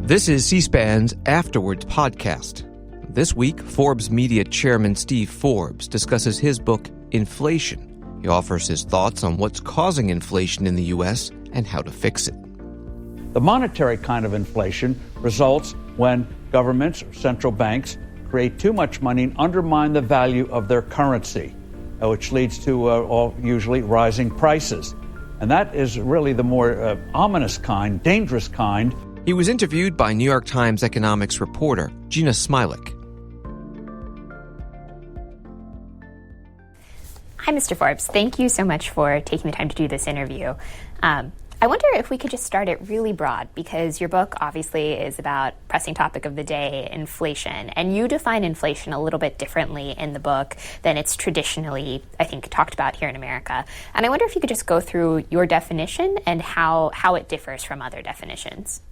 This is C-SPAN's Afterwards podcast. This week, Forbes Media chairman Steve Forbes discusses his book, Inflation. He offers his thoughts on what's causing inflation in the U.S. and how to fix it. The monetary kind of inflation results when governments or central banks create too much money and undermine the value of their currency, which leads to usually rising prices. And that is really the more ominous kind, dangerous kind. He was interviewed by New York Times economics reporter Jeanna Smialek. Hi, Mr. Forbes. Thank you so much for taking the time to do this interview. I wonder if we could just start it really broad, because your book obviously is about pressing topic of the day, inflation. And you define inflation a little bit differently in the book than it's traditionally, I think, talked about here in America. And I wonder if you could just go through your definition and how it differs from other definitions.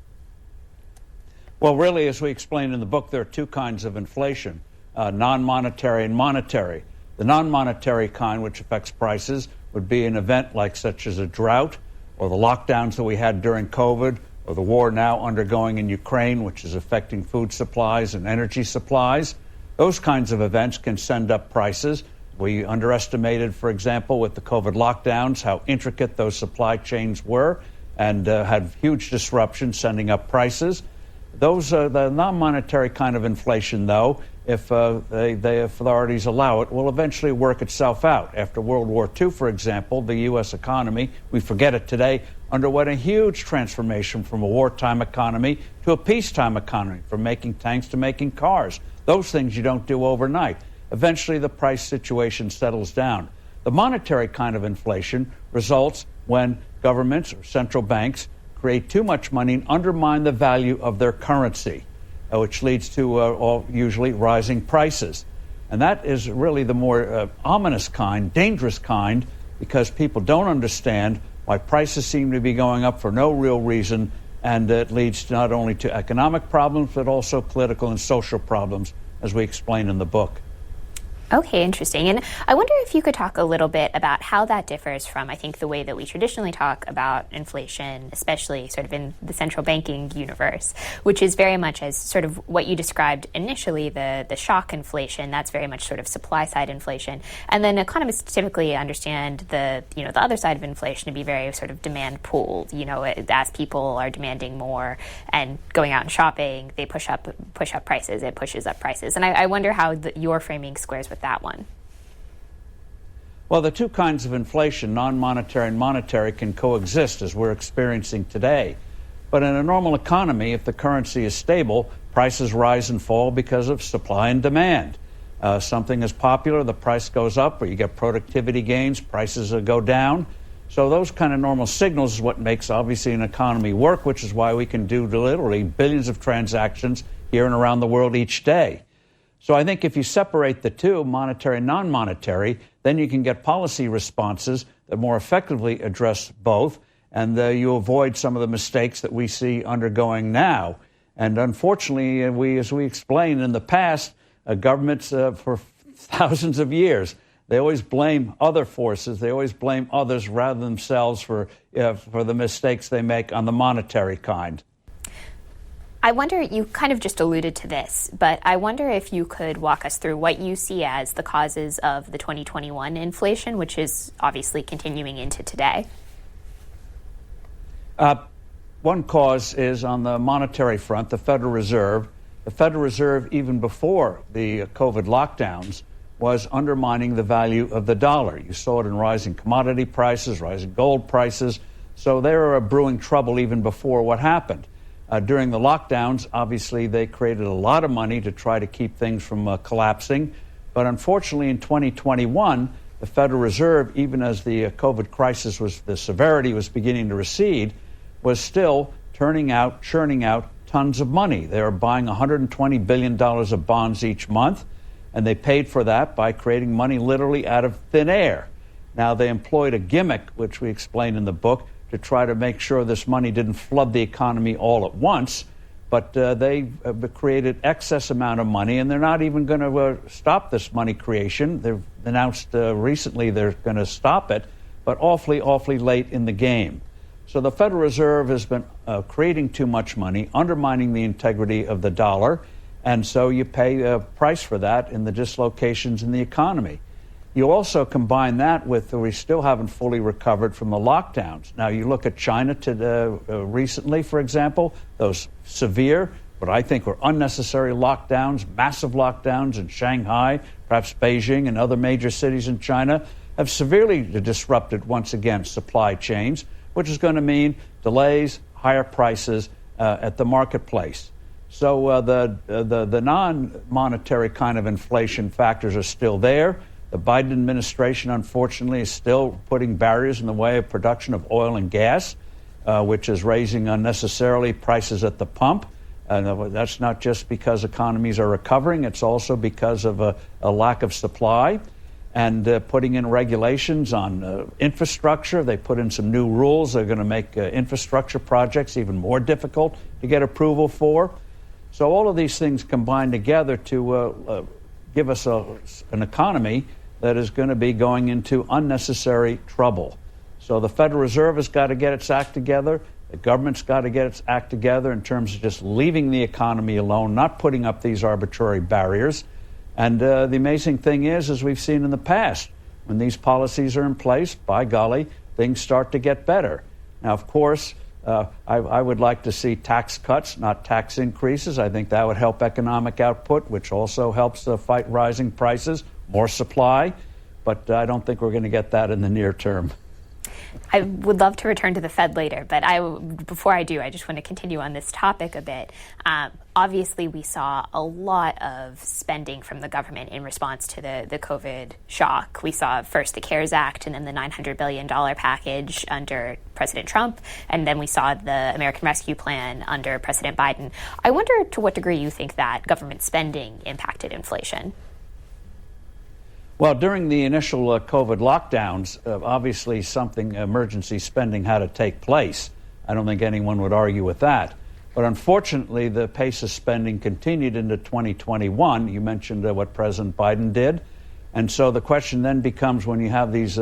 Well, really, as we explained in the book, there are two kinds of inflation, non-monetary and monetary. The non-monetary kind, which affects prices, would be an event like such as a drought, or the lockdowns that we had during COVID, or the war now undergoing in Ukraine, which is affecting food supplies and energy supplies. Those kinds of events can send up prices. We underestimated, for example, with the COVID lockdowns, how intricate those supply chains were and had huge disruption, sending up prices. Those are the non-monetary kind of inflation, though, if the authorities allow it, will eventually work itself out. After World War II, for example, the U.S. economy, we forget it today, underwent a huge transformation from a wartime economy to a peacetime economy, from making tanks to making cars. Those things you don't do overnight. Eventually, the price situation settles down. The monetary kind of inflation results when governments or central banks create too much money and undermine the value of their currency, which leads to usually rising prices. And that is really the more ominous kind, dangerous kind, because people don't understand why prices seem to be going up for no real reason, and it leads not only to economic problems, but also political and social problems, as we explain in the book. Okay, interesting. And I wonder if you could talk a little bit about how that differs from, I think, the way that we traditionally talk about inflation, especially sort of in the central banking universe, which is very much as sort of what you described initially, the shock inflation. That's very much sort of supply side inflation. And then economists typically understand the other side of inflation to be very sort of demand pulled. As people are demanding more and going out and shopping, they push up prices. It pushes up prices. And I wonder how your framing squares with that one. Well, the two kinds of inflation, non-monetary and monetary, can coexist as we're experiencing today. But in a normal economy, if the currency is stable, prices rise and fall because of supply and demand. Something is popular, the price goes up, or you get productivity gains, prices go down. So those kind of normal signals is what makes, obviously, an economy work, which is why we can do literally billions of transactions here and around the world each day. So I think if you separate the two, monetary and non-monetary, then you can get policy responses that more effectively address both, and you avoid some of the mistakes that we see undergoing now. And unfortunately, as we explained in the past, governments for thousands of years, they always blame other forces. They always blame others rather than themselves for the mistakes they make on the monetary kind. I wonder, you kind of just alluded to this, but I wonder if you could walk us through what you see as the causes of the 2021 inflation, which is obviously continuing into today. One cause is on the monetary front, the Federal Reserve. The Federal Reserve, even before the COVID lockdowns, was undermining the value of the dollar. You saw it in rising commodity prices, rising gold prices. So they were brewing trouble even before what happened. During the lockdowns, obviously, they created a lot of money to try to keep things from collapsing. But unfortunately, in 2021, the Federal Reserve, even as the COVID crisis the severity was beginning to recede, was still churning out tons of money. They were buying $120 billion of bonds each month, and they paid for that by creating money literally out of thin air. Now, they employed a gimmick, which we explain in the book, to try to make sure this money didn't flood the economy all at once, but they created excess amount of money, and they're not even going to stop this money creation. They've announced recently they're going to stop it, but awfully late in the game. So the Federal Reserve has been creating too much money, undermining the integrity of the dollar, and so you pay a price for that in the dislocations in the economy. You also combine that with we still haven't fully recovered from the lockdowns. Now, you look at China recently, for example, those severe, what I think were unnecessary lockdowns, massive lockdowns in Shanghai, perhaps Beijing and other major cities in China, have severely disrupted, once again, supply chains, which is going to mean delays, higher prices at the marketplace. So the non-monetary kind of inflation factors are still there. The Biden administration, unfortunately, is still putting barriers in the way of production of oil and gas, which is raising unnecessarily prices at the pump. That's not just because economies are recovering. It's also because of a lack of supply. And putting in regulations on infrastructure. They put in some new rules. They're going to make infrastructure projects even more difficult to get approval for. So all of these things combine together to give us an economy that is going to be going into unnecessary trouble. So the Federal Reserve has got to get its act together. The government's got to get its act together in terms of just leaving the economy alone, not putting up these arbitrary barriers. And the amazing thing is, as we've seen in the past, when these policies are in place, by golly, things start to get better. Now, of course, I would like to see tax cuts, not tax increases. I think that would help economic output, which also helps fight rising prices, more supply. But I don't think we're going to get that in the near term. I would love to return to the Fed later, but before I do, I just want to continue on this topic a bit. Obviously, we saw a lot of spending from the government in response to the COVID shock. We saw first the CARES Act and then the $900 billion package under President Trump, and then we saw the American Rescue Plan under President Biden. I wonder to what degree you think that government spending impacted inflation. Well, during the initial COVID lockdowns, obviously emergency spending had to take place. I don't think anyone would argue with that. But unfortunately, the pace of spending continued into 2021. You mentioned what President Biden did. And so the question then becomes, when you have these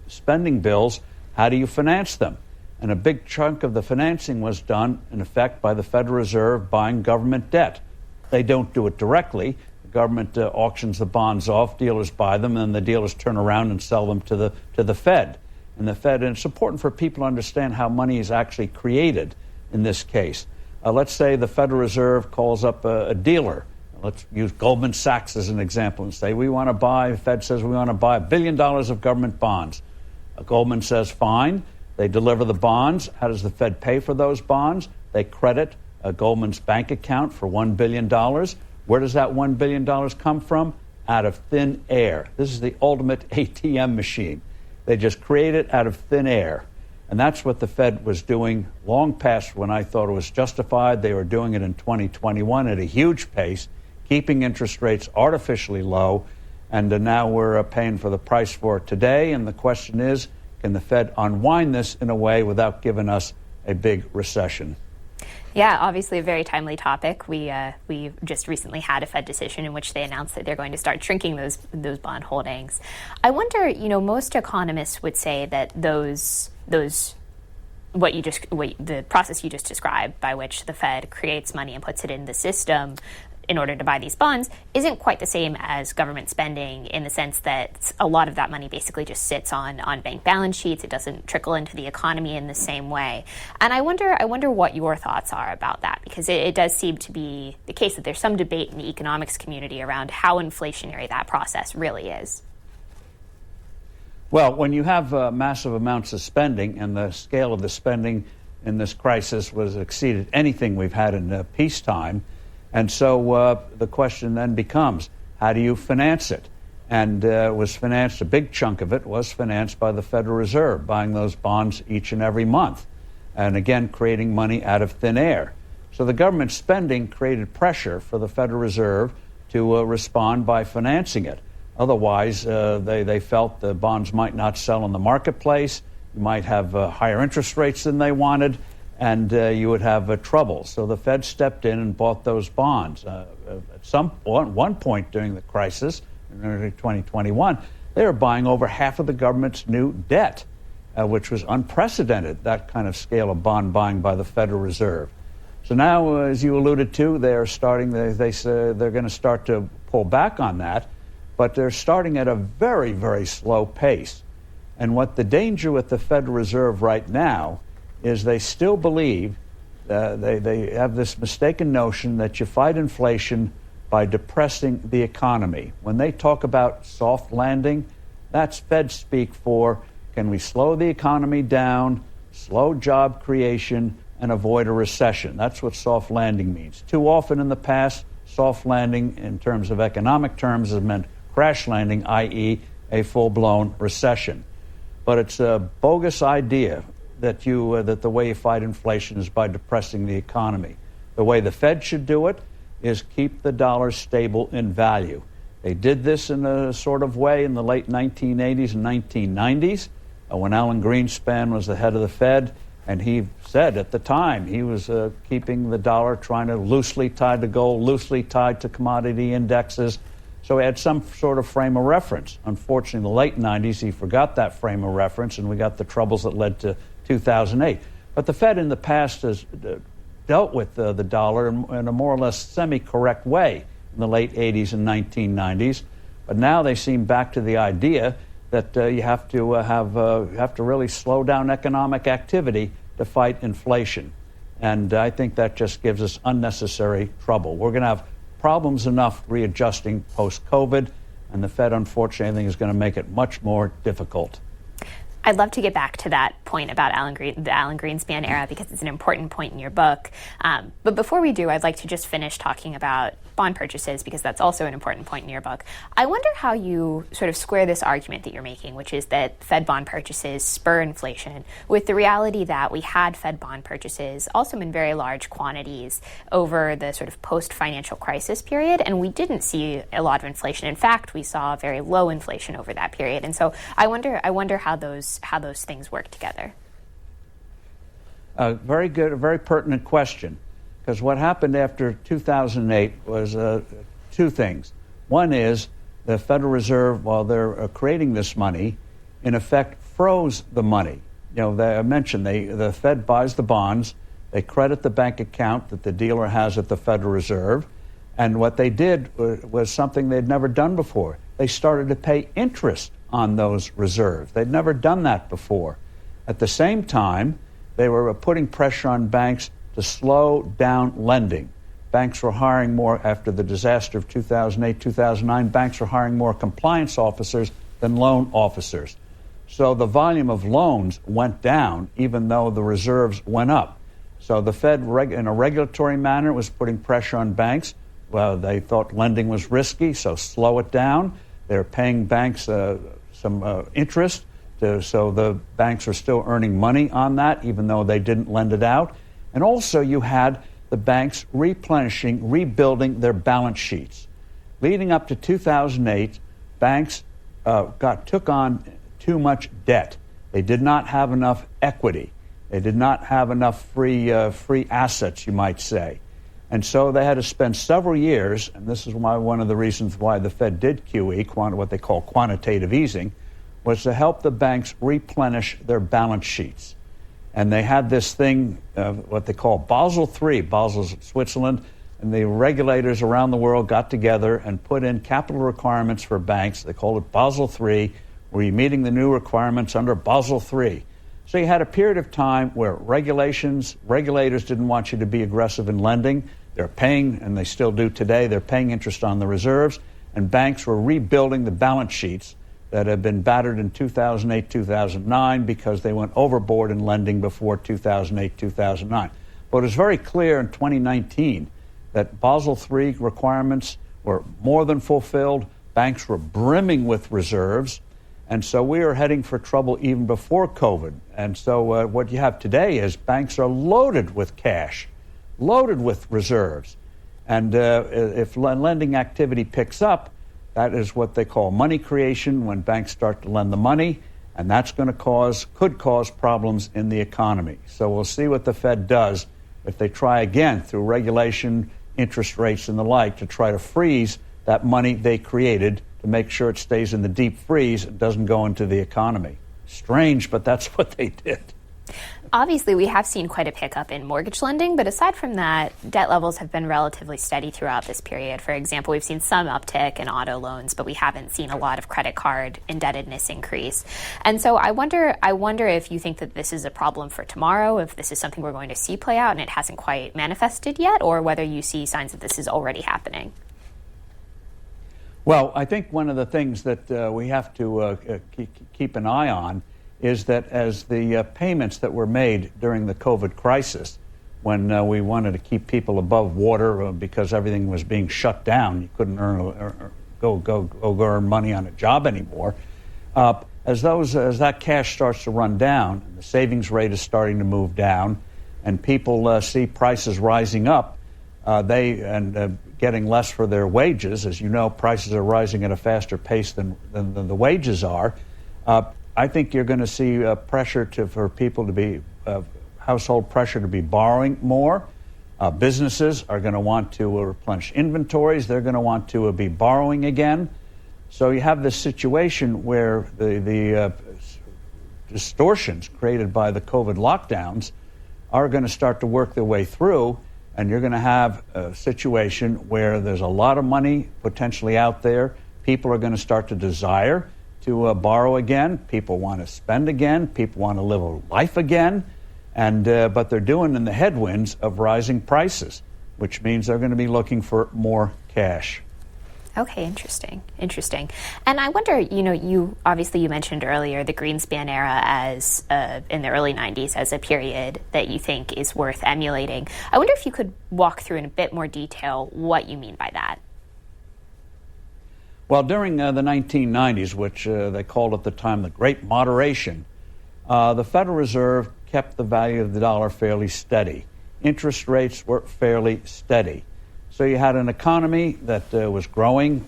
spending bills, how do you finance them? And a big chunk of the financing was done, in effect, by the Federal Reserve buying government debt. They don't do it directly. Government auctions the bonds off, dealers buy them, and the dealers turn around and sell them to the Fed. And it's important for people to understand how money is actually created in this case. Let's say the Federal Reserve calls up a dealer. Let's use Goldman Sachs as an example and say, the Fed says we want to buy $1 billion of government bonds. Goldman says, fine. They deliver the bonds. How does the Fed pay for those bonds? They credit Goldman's bank account for $1 billion. Where does that $1 billion come from? Out of thin air. This is the ultimate ATM machine. They just create it out of thin air. And that's what the Fed was doing long past when I thought it was justified. They were doing it in 2021 at a huge pace, keeping interest rates artificially low. And now we're paying for the price for it today. And the question is, can the Fed unwind this in a way without giving us a big recession? Yeah, obviously a very timely topic. We just recently had a Fed decision in which they announced that they're going to start shrinking those bond holdings. I wonder, most economists would say that the process you just described, by which the Fed creates money and puts it in the system in order to buy these bonds, isn't quite the same as government spending, in the sense that a lot of that money basically just sits on bank balance sheets. It doesn't trickle into the economy in the same way. And I wonder what your thoughts are about that, because it does seem to be the case that there's some debate in the economics community around how inflationary that process really is. Well, when you have massive amounts of spending, and the scale of the spending in this crisis was exceeded anything we've had in peacetime, and so the question then becomes, how do you finance it? And a big chunk of it was financed by the Federal Reserve, buying those bonds each and every month, and again, creating money out of thin air. So the government spending created pressure for the Federal Reserve to respond by financing it. Otherwise, they felt the bonds might not sell in the marketplace. You might have higher interest rates than they wanted, and you would have trouble. So the Fed stepped in and bought those bonds. At one point during the crisis, in early 2021, they were buying over half of the government's new debt. which was unprecedented, that kind of scale of bond buying by the Federal Reserve. So now, as you alluded to, they say they're going to start to pull back on that, but they're starting at a very, very slow pace. And what the danger with the Federal Reserve right now is they still believe, they have this mistaken notion that you fight inflation by depressing the economy. When they talk about soft landing, that's Fed speak for, can we slow the economy down, slow job creation, and avoid a recession? That's what soft landing means. Too often in the past, soft landing in terms of economic terms has meant crash landing, i.e. a full-blown recession. But it's a bogus idea that the way you fight inflation is by depressing the economy. The way the Fed should do it is keep the dollar stable in value. They did this in a sort of way in the late 1980s and 1990s when Alan Greenspan was the head of the Fed, and he said at the time he was keeping the dollar, trying to loosely tied to gold, loosely tied to commodity indexes. So he had some sort of frame of reference. Unfortunately, in the late 90s, he forgot that frame of reference, and we got the troubles that led to 2008. But the Fed in the past has dealt with the dollar in a more or less semi-correct way in the late 80s and 1990s. But now they seem back to the idea that you have to really slow down economic activity to fight inflation. And I think that just gives us unnecessary trouble. We're going to have problems enough readjusting post-COVID, and the Fed, unfortunately, I think is going to make it much more difficult. I'd love to get back to that point about the Alan Greenspan era, because it's an important point in your book. But before we do, I'd like to just finish talking about bond purchases, because that's also an important point in your book. I wonder how you sort of square this argument that you're making, which is that Fed bond purchases spur inflation, with the reality that we had Fed bond purchases also in very large quantities over the sort of post-financial crisis period, and we didn't see a lot of inflation. In fact, we saw very low inflation over that period. And so I wonder how those things work together. Very good, a very pertinent question. Because what happened after 2008 was two things. One is the Federal Reserve, while they're creating this money, in effect froze the money. I mentioned the Fed buys the bonds, they credit the bank account that the dealer has at the Federal Reserve, and what they did was something they'd never done before. They started to pay interest on those reserves. They'd never done that before. At the same time, they were putting pressure on banks to slow down lending. Banks were hiring more after the disaster of 2008, 2009. Banks were hiring more compliance officers than loan officers. So the volume of loans went down, even though the reserves went up. So the Fed, in a regulatory manner, was putting pressure on banks. Well, they thought lending was risky, so slow it down. They're paying banks some interest, so the banks are still earning money on that, even though they didn't lend it out. And also you had the banks replenishing, rebuilding their balance sheets. Leading up to 2008, banks took on too much debt. They did not have enough equity. They did not have enough free assets, you might say. And so they had to spend several years, and this is one of the reasons why the Fed did QE, what they call quantitative easing, was to help the banks replenish their balance sheets. And they had this thing, what they call Basel III, Basel's Switzerland, and the regulators around the world got together and put in capital requirements for banks. They called it Basel III. Were you meeting the new requirements under Basel III? So you had a period of time where regulators didn't want you to be aggressive in lending. They're paying, and they still do today, they're paying interest on the reserves, and banks were rebuilding the balance sheets that had been battered in 2008, 2009 because they went overboard in lending before 2008, 2009. But it was very clear in 2019 that Basel III requirements were more than fulfilled. Banks were brimming with reserves. And so we are heading for trouble even before COVID. And so what you have today is banks are loaded with cash, loaded with reserves. And if lending activity picks up, that is what they call money creation when banks start to lend the money, and that's going to could cause problems in the economy. So we'll see what the Fed does if they try again through regulation, interest rates, and the like to try to freeze that money they created to make sure it stays in the deep freeze and doesn't go into the economy. strange, but that's what they did. Obviously, we have seen quite a pickup in mortgage lending, but aside from that, debt levels have been relatively steady throughout this period. For example, we've seen some uptick in auto loans, but we haven't seen a lot of credit card indebtedness increase. And so I wonder if you think that this is a problem for tomorrow, if this is something we're going to see play out and it hasn't quite manifested yet, or whether you see signs that this is already happening. Well, I think one of the things that we have to keep an eye on is that as the payments that were made during the COVID crisis, when we wanted to keep people above water because everything was being shut down, you couldn't go earn money on a job anymore. As that cash starts to run down, and the savings rate is starting to move down, and people see prices rising up, getting less for their wages. As you know, prices are rising at a faster pace than the wages are. I think you're going to see pressure for people to be household pressure to be borrowing more. Businesses are going to want to replenish inventories. They're going to want to be borrowing again. So you have this situation where the distortions created by the COVID lockdowns are going to start to work their way through, and you're going to have a situation where there's a lot of money potentially out there. People are going to start to desire to borrow again. People want to spend again. People want to live a life again. And but they're doing in the headwinds of rising prices, which means they're going to be looking for more cash. Okay, interesting. And I wonder, you mentioned earlier the Greenspan era as in the early 90s as a period that you think is worth emulating. I wonder if you could walk through in a bit more detail what you mean by that. Well, during the 1990s, which they called at the time the Great Moderation, the Federal Reserve kept the value of the dollar fairly steady. Interest rates were fairly steady. So you had an economy that was growing.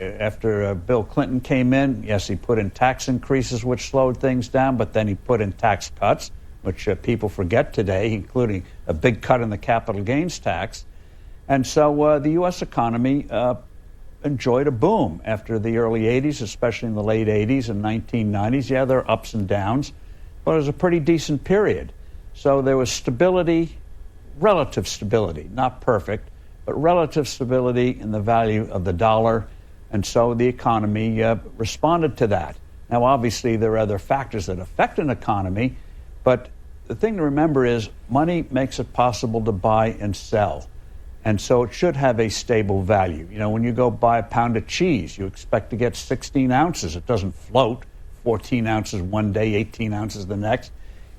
After Bill Clinton came in, yes, he put in tax increases, which slowed things down, but then he put in tax cuts, which people forget today, including a big cut in the capital gains tax. And so the U.S. economy enjoyed a boom after the early 80s, especially in the late 80s and 1990s. Yeah, there are ups and downs, but it was a pretty decent period. So there was stability, relative stability, not perfect, but relative stability in the value of the dollar. And so the economy responded to that. Now, obviously, there are other factors that affect an economy, but the thing to remember is money makes it possible to buy and sell. And so it should have a stable value. You know, when you go buy a pound of cheese, you expect to get 16 ounces. It doesn't float 14 ounces one day, 18 ounces the next.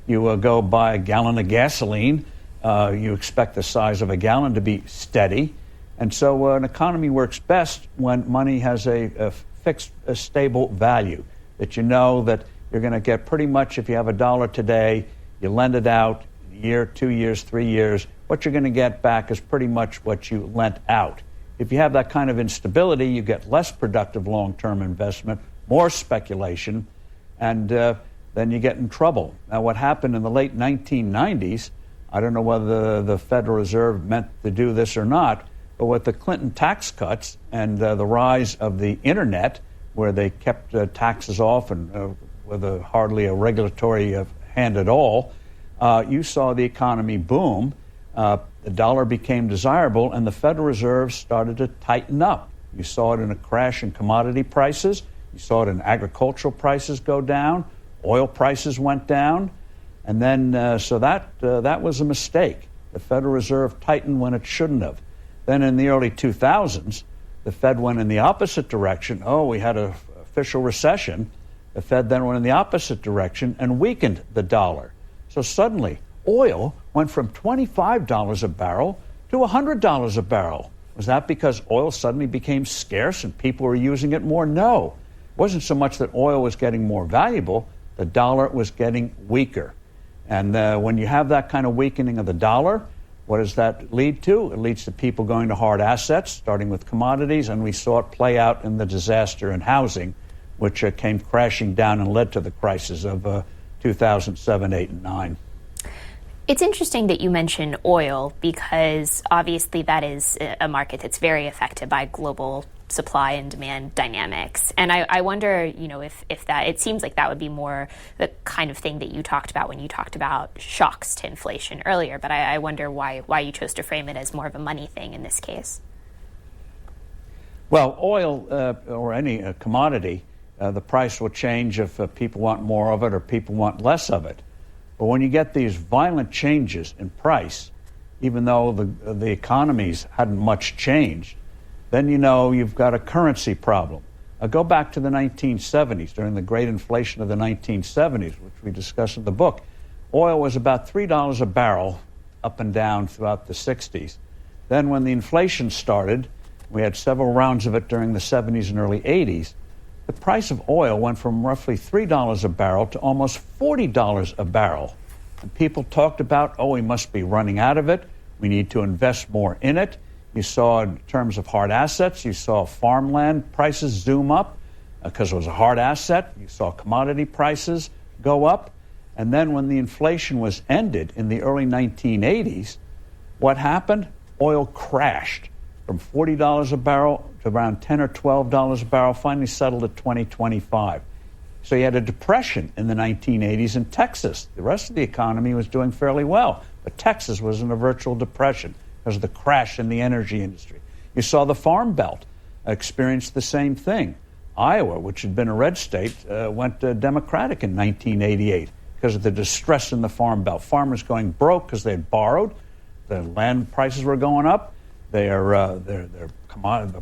You go buy a gallon of gasoline. You expect the size of a gallon to be steady. And so an economy works best when money has a fixed, a stable value, that you know that you're going to get pretty much, if you have a dollar today, you lend it out a year, 2 years, 3 years, what you're going to get back is pretty much what you lent out. If you have that kind of instability, you get less productive long-term investment, more speculation, and then you get in trouble. Now, what happened in the late 1990s, I don't know whether the Federal Reserve meant to do this or not, but with the Clinton tax cuts and the rise of the Internet, where they kept taxes off and with hardly a regulatory hand at all, you saw the economy boom. The dollar became desirable, and the Federal Reserve started to tighten up. You saw it in a crash in commodity prices. You saw it in agricultural prices go down. Oil prices went down. And then, so that was a mistake. The Federal Reserve tightened when it shouldn't have. Then in the early 2000s, the Fed went in the opposite direction. Oh, we had an official recession. The Fed then went in the opposite direction and weakened the dollar. So suddenly, oil went from $25 a barrel to $100 a barrel. Was that because oil suddenly became scarce and people were using it more? No. It wasn't so much that oil was getting more valuable. The dollar was getting weaker. And when you have that kind of weakening of the dollar, what does that lead to? It leads to people going to hard assets, starting with commodities, and we saw it play out in the disaster in housing, which came crashing down and led to the crisis of 2007, 8, and 9. It's interesting that you mention oil because obviously that is a market that's very affected by global supply and demand dynamics. And I wonder, if that, it seems like that would be more the kind of thing that you talked about when you talked about shocks to inflation earlier. But I wonder why you chose to frame it as more of a money thing in this case. Well, oil or any commodity, the price will change if people want more of it or people want less of it. But when you get these violent changes in price, even though the economies hadn't much changed, then you've got a currency problem. Go back to the 1970s, during the great inflation of the 1970s, which we discuss in the book. Oil was about $3 a barrel up and down throughout the 60s. Then when the inflation started, we had several rounds of it during the 70s and early 80s, the price of oil went from roughly $3 a barrel to almost $40 a barrel. And people talked about, we must be running out of it. We need to invest more in it. You saw, in terms of hard assets, you saw farmland prices zoom up because it was a hard asset. You saw commodity prices go up. And then when the inflation was ended in the early 1980s, what happened? Oil crashed from $40 a barrel to around $10 or $12 a barrel, finally settled at $20, $25. So you had a depression in the 1980s in Texas. The rest of the economy was doing fairly well, but Texas was in a virtual depression because of the crash in the energy industry. You saw the Farm Belt experience the same thing. Iowa, which had been a red state, went Democratic in 1988 because of the distress in the Farm Belt. Farmers going broke because they had borrowed. The land prices were going up. The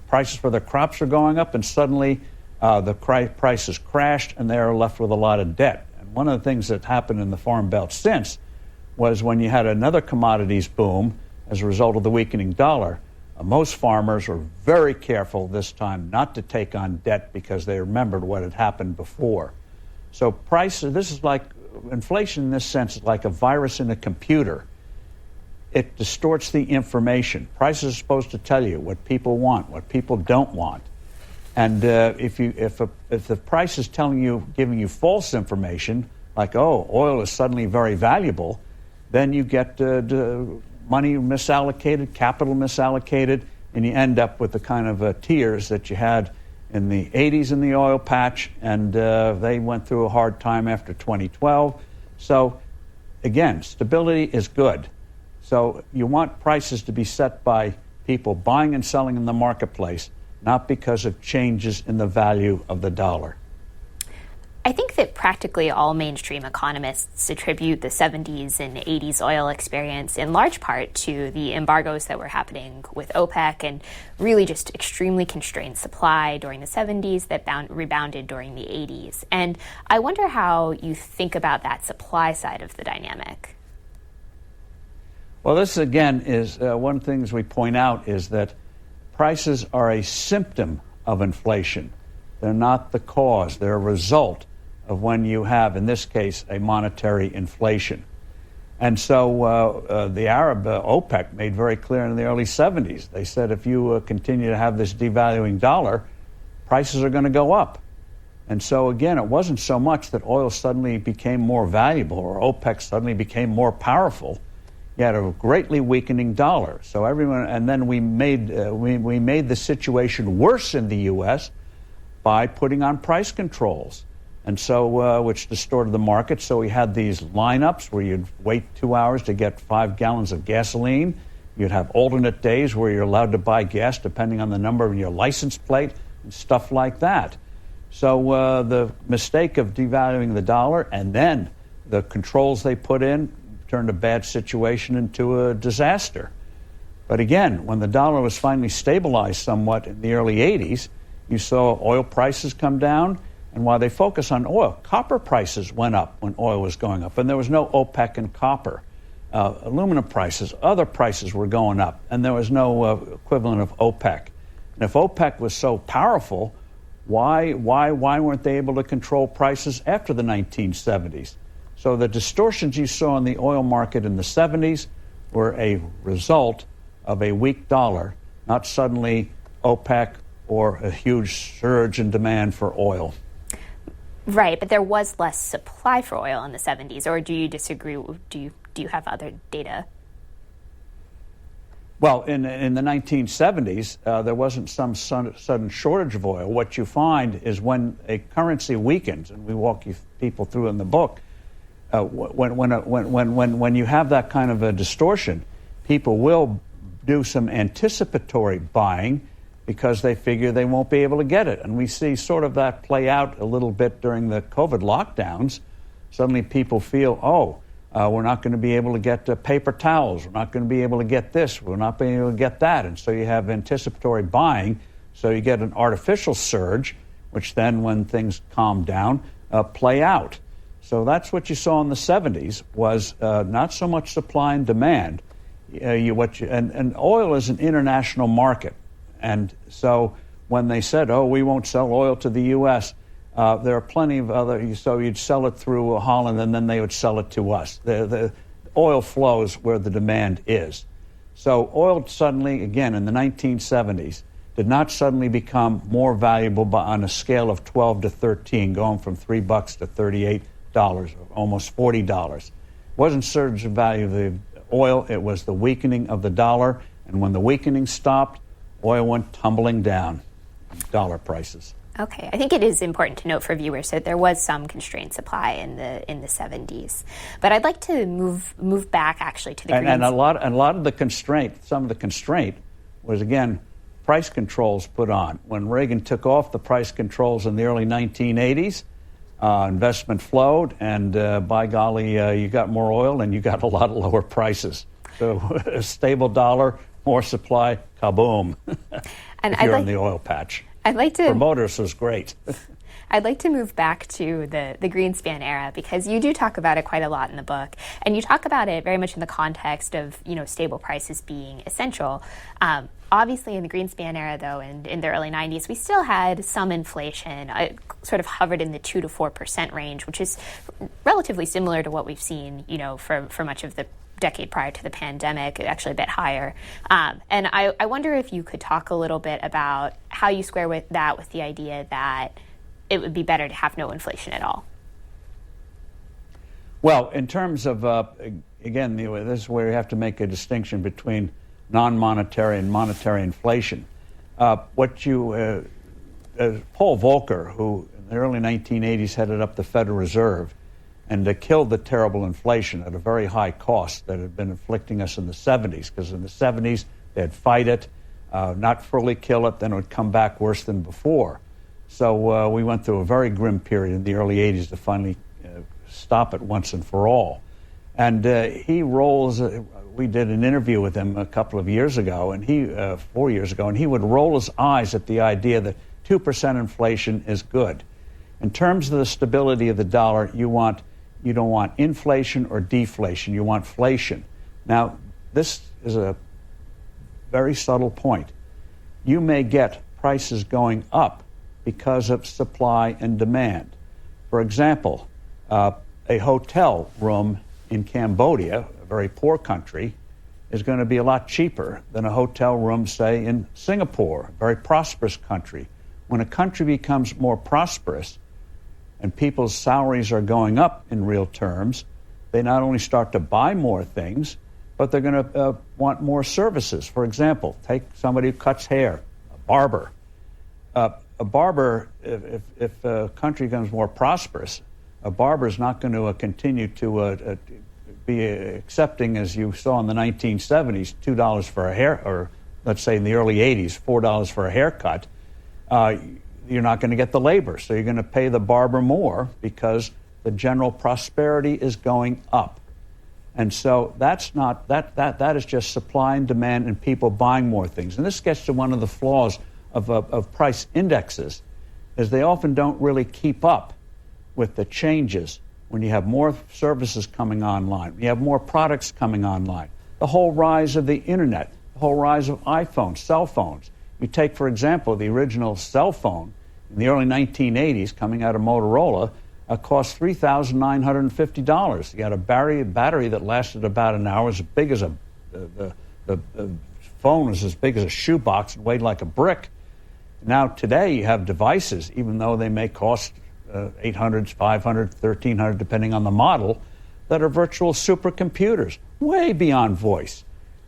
prices for their crops are going up, and suddenly the prices crashed, and they are left with a lot of debt. And one of the things that happened in the Farm Belt since was when you had another commodities boom as a result of the weakening dollar, most farmers were very careful this time not to take on debt because they remembered what had happened before. So this is like inflation in this sense is like a virus in a computer. It distorts the information. Prices are supposed to tell you what people want, what people don't want. And if the price is giving you false information, like, oil is suddenly very valuable, then you get money misallocated, capital misallocated, and you end up with the kind of tears that you had in the 80s in the oil patch, and they went through a hard time after 2012. So, again, stability is good. So you want prices to be set by people buying and selling in the marketplace, not because of changes in the value of the dollar. I think that practically all mainstream economists attribute the 70s and 80s oil experience in large part to the embargoes that were happening with OPEC and really just extremely constrained supply during the 70s that rebounded during the 80s. And I wonder how you think about that supply side of the dynamic. Well, this again is one of the things we point out is that prices are a symptom of inflation. They're not the cause. They're a result of when you have, in this case, a monetary inflation. And so the Arab OPEC made very clear in the early 70s. They said if you continue to have this devaluing dollar, prices are going to go up. And so, again, it wasn't so much that oil suddenly became more valuable or OPEC suddenly became more powerful. You had a greatly weakening dollar. So and then we made the situation worse in the U.S. by putting on price controls, and so which distorted the market. So we had these lineups where you'd wait 2 hours to get 5 gallons of gasoline. You'd have alternate days where you're allowed to buy gas depending on the number of your license plate and stuff like that. So the mistake of devaluing the dollar and then the controls they put in turned a bad situation into a disaster. But again, when the dollar was finally stabilized somewhat in the early 80s, you saw oil prices come down, and while they focus on oil, copper prices went up when oil was going up, and there was no OPEC in copper. Aluminum prices, other prices were going up, and there was no equivalent of OPEC. And if OPEC was so powerful, why weren't they able to control prices after the 1970s? So the distortions you saw in the oil market in the 70s were a result of a weak dollar, not suddenly OPEC or a huge surge in demand for oil. Right, but there was less supply for oil in the 70s, or do you disagree? Do you have other data? Well, in the 1970s, there wasn't some sudden shortage of oil. What you find is when a currency weakens, and we walk you people through in the book, when you have that kind of a distortion, people will do some anticipatory buying because they figure they won't be able to get it. And we see sort of that play out a little bit during the COVID lockdowns. Suddenly people feel, we're not going to be able to get paper towels. We're not going to be able to get this. We're not being able to get that. And so you have anticipatory buying. So you get an artificial surge, which then, when things calm down, play out. So that's what you saw in the 70s, was not so much supply and demand. And oil is an international market. And so when they said, we won't sell oil to the U.S., there are plenty of other, so you'd sell it through Holland and then they would sell it to us. The oil flows where the demand is. So oil suddenly, again, in the 1970s, did not suddenly become more valuable on a scale of 12 to 13, going from $3 to $38, almost $40. It wasn't surge of value of the oil, it was the weakening of the dollar. And when the weakening stopped, oil went tumbling down, dollar prices. Okay, I think it is important to note for viewers that there was some constrained supply in the 70s, but I'd like to move back actually to the and a lot of the constraint, some of the constraint was, again, price controls put on. When Reagan took off the price controls in the early 1980s, investment flowed, and by golly, you got more oil and you got a lot of lower prices. So a stable dollar, more supply, kaboom! And if you're in the oil patch. For motors, was great. I'd like to move back to the Greenspan era, because you do talk about it quite a lot in the book, and you talk about it very much in the context of stable prices being essential. Obviously, in the Greenspan era, though, and in the early 90s, we still had some inflation. It sort of hovered in the 2 to 4% range, which is relatively similar to what we've seen, for much of the decade prior to the pandemic, actually a bit higher. And I wonder if you could talk a little bit about how you square with the idea that it would be better to have no inflation at all. Well, in terms of, again, this is where you have to make a distinction between non-monetary and monetary inflation. Paul Volcker, who in the early 1980s headed up the Federal Reserve, and killed the terrible inflation at a very high cost that had been afflicting us in the 70s, because in the 70s they'd fight it, not fully kill it, then it would come back worse than before. So we went through a very grim period in the early 80s to finally stop it once and for all. And we did an interview with him a couple of years ago, and 4 years ago, and he would roll his eyes at the idea that 2% inflation is good. In terms of the stability of the dollar, you don't want inflation or deflation. You want inflation. Now, this is a very subtle point. You may get prices going up because of supply and demand. For example, a hotel room in Cambodia, a very poor country, is going to be a lot cheaper than a hotel room, say, in Singapore, a very prosperous country. When a country becomes more prosperous, and people's salaries are going up in real terms, they not only start to buy more things, but they're going to want more services. For example, take somebody who cuts hair, a barber. A barber, if a country becomes more prosperous, a barber is not going to continue to be accepting, as you saw in the 1970s, $2 for a hair, or let's say in the early 80s, $4 for a haircut. You're not going to get the labor, so you're going to pay the barber more because the general prosperity is going up. And so that is just supply and demand and people buying more things. And this gets to one of the flaws of price indexes, is they often don't really keep up with the changes when you have more services coming online, when you have more products coming online. The whole rise of the internet, the whole rise of iPhones, cell phones. You take, for example, the original cell phone in the early 1980s coming out of Motorola cost $3,950. You had a battery that lasted about an hour, as big as the phone was as big as a shoebox and weighed like a brick. Now today you have devices, even though they may cost $800, $500, $1,300, depending on the model, that are virtual supercomputers, way beyond voice.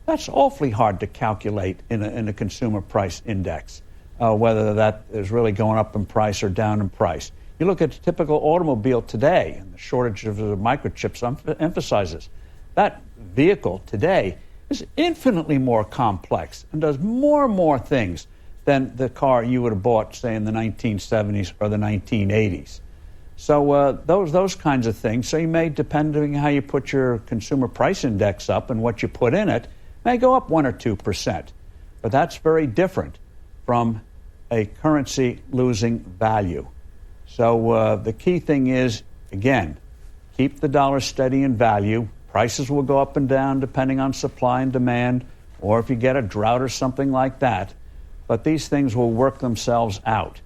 That's awfully hard to calculate in a consumer price index, whether that is really going up in price or down in price. You look at a typical automobile today, and the shortage of the microchips emphasizes that vehicle today is infinitely more complex and does more and more things than the car you would have bought, say, in the 1970s or the 1980s. So those kinds of things. So you may, depending on how you put your consumer price index up and what you put in it, may go up 1 or 2%. But that's very different from a currency losing value. So the key thing is, again, keep the dollar steady in value. Prices will go up and down depending on supply and demand, or if you get a drought or something like that. But these things will work themselves out.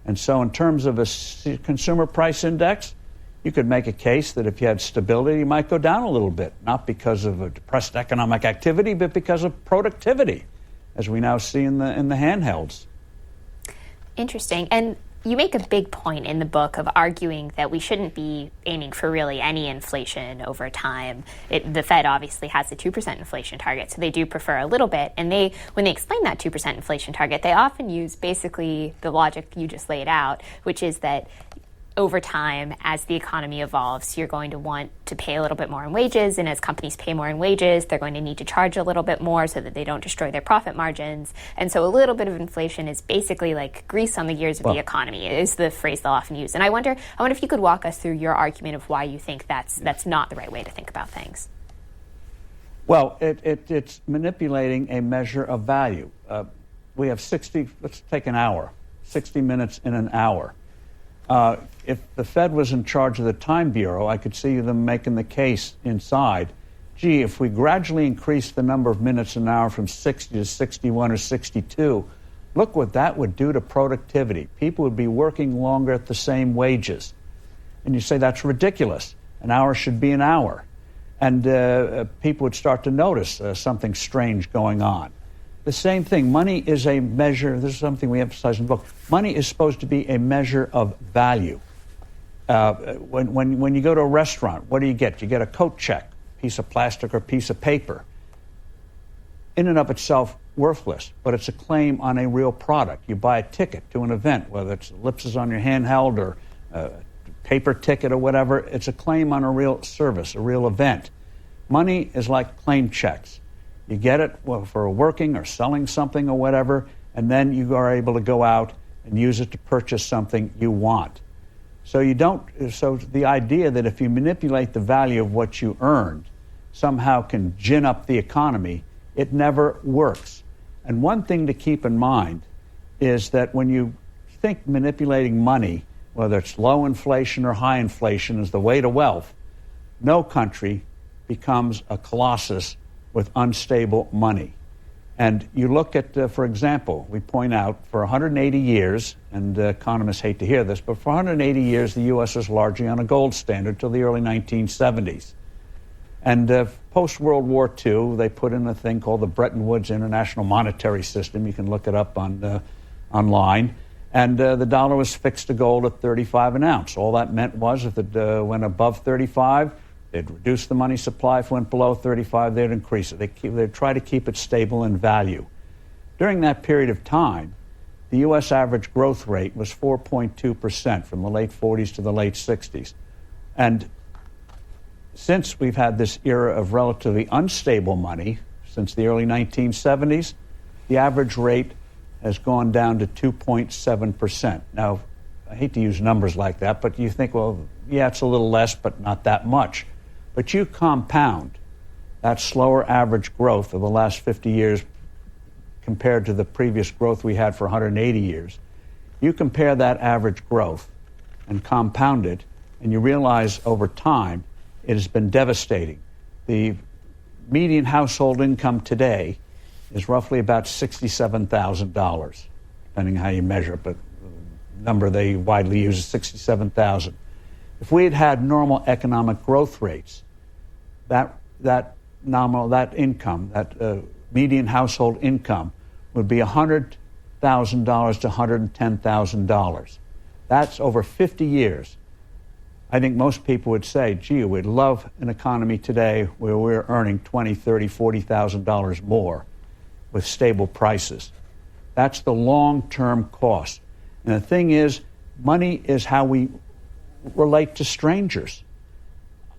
And so in terms of a consumer price index, you could make a case that if you had stability, you might go down a little bit, not because of a depressed economic activity, but because of productivity, as we now see in the handhelds. Interesting. And you make a big point in the book of arguing that we shouldn't be aiming for really any inflation over time. The Fed obviously has a 2% inflation target, so they do prefer a little bit. And when they explain that 2% inflation target, they often use basically the logic you just laid out, which is that over time, as the economy evolves, you're going to want to pay a little bit more in wages, and as companies pay more in wages, they're going to need to charge a little bit more so that they don't destroy their profit margins. And so a little bit of inflation is basically like grease on the gears of the economy, is the phrase they'll often use. And I wonder if you could walk us through your argument of why you think that's not the right way to think about things. Well, it's manipulating a measure of value. We have let's take an hour, 60 minutes in an hour. If the Fed was in charge of the Time Bureau, I could see them making the case inside, gee, if we gradually increase the number of minutes an hour from 60 to 61 or 62, look what that would do to productivity. People would be working longer at the same wages. And you say that's ridiculous. An hour should be an hour. And people would start to notice something strange going on. The same thing. Money is a measure. This is something we emphasize in the book. Money is supposed to be a measure of value. When you go to a restaurant, what do you get? You get a coat check, piece of plastic or piece of paper. In and of itself, worthless, but it's a claim on a real product. You buy a ticket to an event, whether it's ellipses on your handheld or a paper ticket or whatever. It's a claim on a real service, a real event. Money is like claim checks. You get it for working or selling something or whatever, and then you are able to go out and use it to purchase something you want. So the idea that if you manipulate the value of what you earned, somehow can gin up the economy, it never works. And one thing to keep in mind is that when you think manipulating money, whether it's low inflation or high inflation, is the way to wealth, no country becomes a colossus with unstable money. And you look at, for example, we point out for 180 years, and economists hate to hear this, but for 180 years the U.S. was largely on a gold standard till the early 1970s. And post-World War II, they put in a thing called the Bretton Woods International Monetary System. You can look it up online. And the dollar was fixed to gold at 35 an ounce. All that meant was if it went above 35, they'd reduce the money supply. If it went below 35, they'd increase it. They'd try to keep it stable in value. During that period of time, the U.S. average growth rate was 4.2% from the late 40s to the late 60s. And since we've had this era of relatively unstable money, since the early 1970s, the average rate has gone down to 2.7%. Now, I hate to use numbers like that, but you think, well, yeah, it's a little less, but not that much. But you compound that slower average growth of the last 50 years compared to the previous growth we had for 180 years. You compare that average growth and compound it, and you realize over time it has been devastating. The median household income today is roughly about $67,000, depending on how you measure it, but the number they widely use is $67,000. If we had had normal economic growth rates, that income, that median household income, would be $100,000 to $110,000. That's over 50 years. I think most people would say, gee, we'd love an economy today where we're earning $20,000, $30,000, $40,000 more with stable prices. That's the long-term cost. And the thing is, money is how we relate to strangers.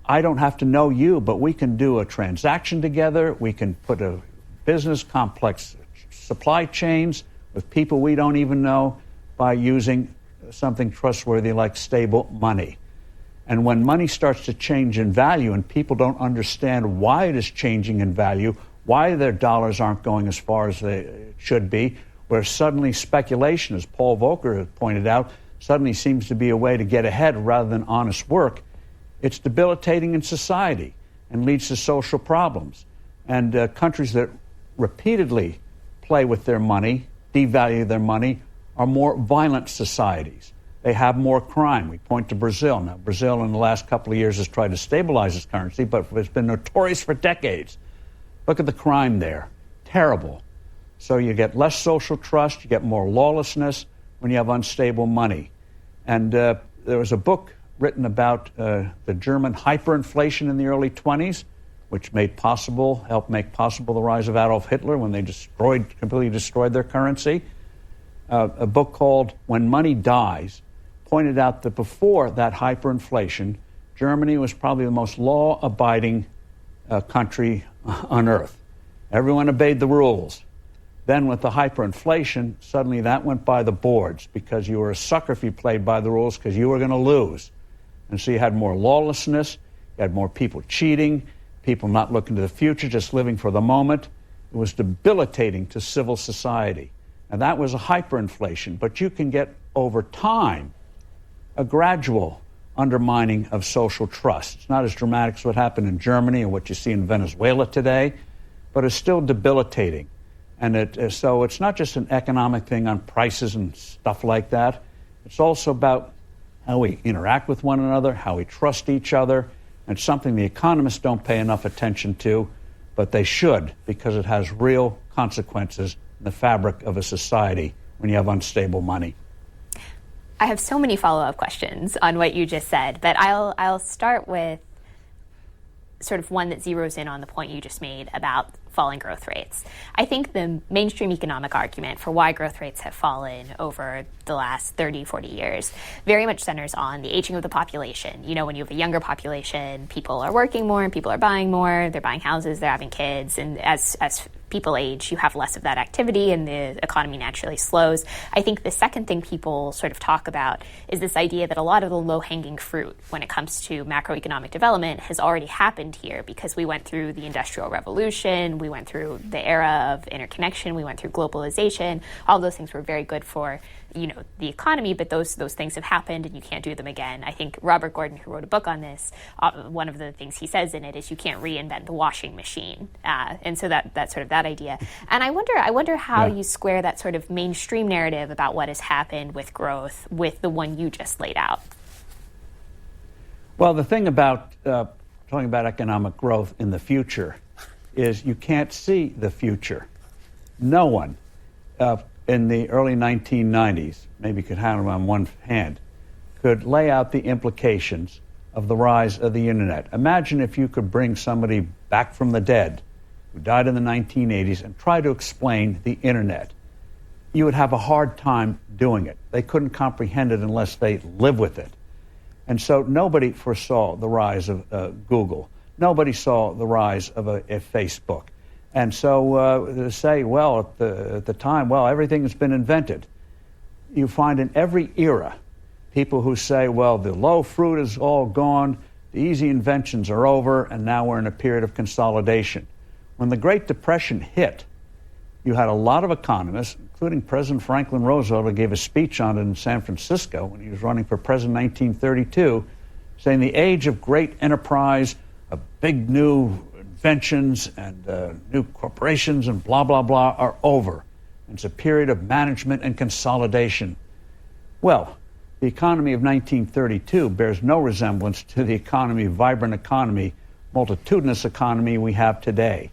I don't have to know you, but we can do a transaction together. We can put a business, complex supply chains with people we don't even know by using something trustworthy like stable money. And when money starts to change in value and people don't understand why it is changing in value, why their dollars aren't going as far as they should be, where suddenly speculation, as Paul Volcker has pointed out, suddenly seems to be a way to get ahead rather than honest work, it's debilitating in society and leads to social problems. And countries that repeatedly play with their money, devalue their money, are more violent societies. They have more crime. We point to Brazil. Now, Brazil in the last couple of years has tried to stabilize its currency, but it's been notorious for decades. Look at the crime there. Terrible. So you get less social trust, you get more lawlessness when you have unstable money. And there was a book written about the German hyperinflation in the early 20s, which helped make possible the rise of Adolf Hitler when they completely destroyed their currency. A book called When Money Dies pointed out that before that hyperinflation, Germany was probably the most law-abiding country on earth. Everyone obeyed the rules. Then with the hyperinflation, suddenly that went by the boards because you were a sucker if you played by the rules because you were going to lose. And so you had more lawlessness, you had more people cheating, people not looking to the future, just living for the moment. It was debilitating to civil society. And that was a hyperinflation. But you can get, over time, a gradual undermining of social trust. It's not as dramatic as what happened in Germany and what you see in Venezuela today, but it's still debilitating. And so it's not just an economic thing on prices and stuff like that. It's also about how we interact with one another, how we trust each other. And it's something the economists don't pay enough attention to, but they should, because it has real consequences in the fabric of a society when you have unstable money. I have so many follow-up questions on what you just said, but I'll start with sort of one that zeroes in on the point you just made about falling growth rates. I think the mainstream economic argument for why growth rates have fallen over the last 30, 40 years very much centers on the aging of the population. You know, when you have a younger population, people are working more and people are buying more, they're buying houses, they're having kids, and as people age, you have less of that activity and the economy naturally slows. I think the second thing people sort of talk about is this idea that a lot of the low-hanging fruit when it comes to macroeconomic development has already happened here because we went through the Industrial Revolution, we went through the era of interconnection, we went through globalization. All those things were very good for, you know, the economy, but those things have happened and you can't do them again. I think Robert Gordon, who wrote a book on this, one of the things he says in it is you can't reinvent the washing machine. And so that's sort of that idea. And I wonder how you square that sort of mainstream narrative about what has happened with growth with the one you just laid out. Well, the thing about talking about economic growth in the future is you can't see the future. No one in the early 1990s, maybe you could count them on one hand, could lay out the implications of the rise of the internet. Imagine if you could bring somebody back from the dead who died in the 1980s and try to explain the internet. You would have a hard time doing it. They couldn't comprehend it unless they lived with it. And so nobody foresaw the rise of Google. Nobody saw the rise of a Facebook. And so to say, well, at the time, well, everything has been invented. You find in every era people who say, well, the low fruit is all gone, the easy inventions are over, and now we're in a period of consolidation. When the Great Depression hit, you had a lot of economists, including President Franklin Roosevelt, who gave a speech on it in San Francisco when he was running for president in 1932, saying the age of great enterprise, of big new inventions and new corporations and blah, blah, blah are over. It's a period of management and consolidation. Well, the economy of 1932 bears no resemblance to the vibrant economy, multitudinous economy we have today.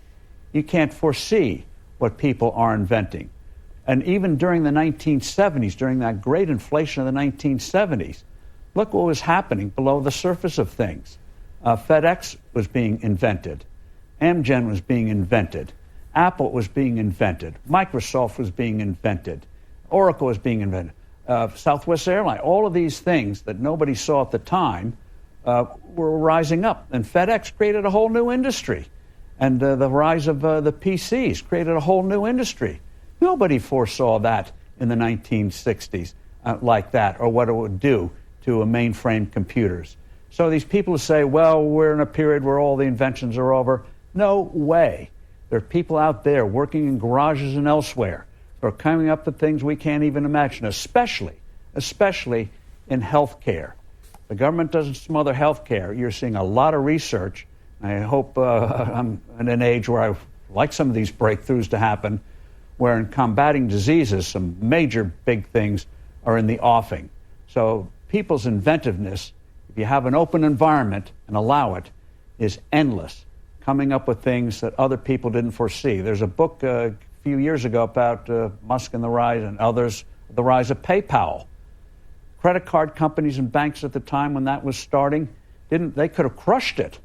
You can't foresee what people are inventing. And even during the 1970s, during that great inflation of the 1970s, Look what was happening below the surface of things. FedEx was being invented. Amgen was being invented. Apple was being invented. Microsoft was being invented. Oracle was being invented. Southwest Airlines, all of these things that nobody saw at the time were rising up. And FedEx created a whole new industry. And the rise of the PCs created a whole new industry. Nobody foresaw that in the 1960s like that, or what it would do to a mainframe computers. So these people who say, well, we're in a period where all the inventions are over. No way. There are people out there working in garages and elsewhere who are coming up with things we can't even imagine, especially in healthcare. The government doesn't smother healthcare. You're seeing a lot of research. I hope I'm in an age where I like some of these breakthroughs to happen, where in combating diseases, some major big things are in the offing. So people's inventiveness, if you have an open environment and allow it, is endless, coming up with things that other people didn't foresee. There's a book a few years ago about Musk and the rise and others, the rise of PayPal. Credit card companies and banks at the time when that was starting, they could have crushed it.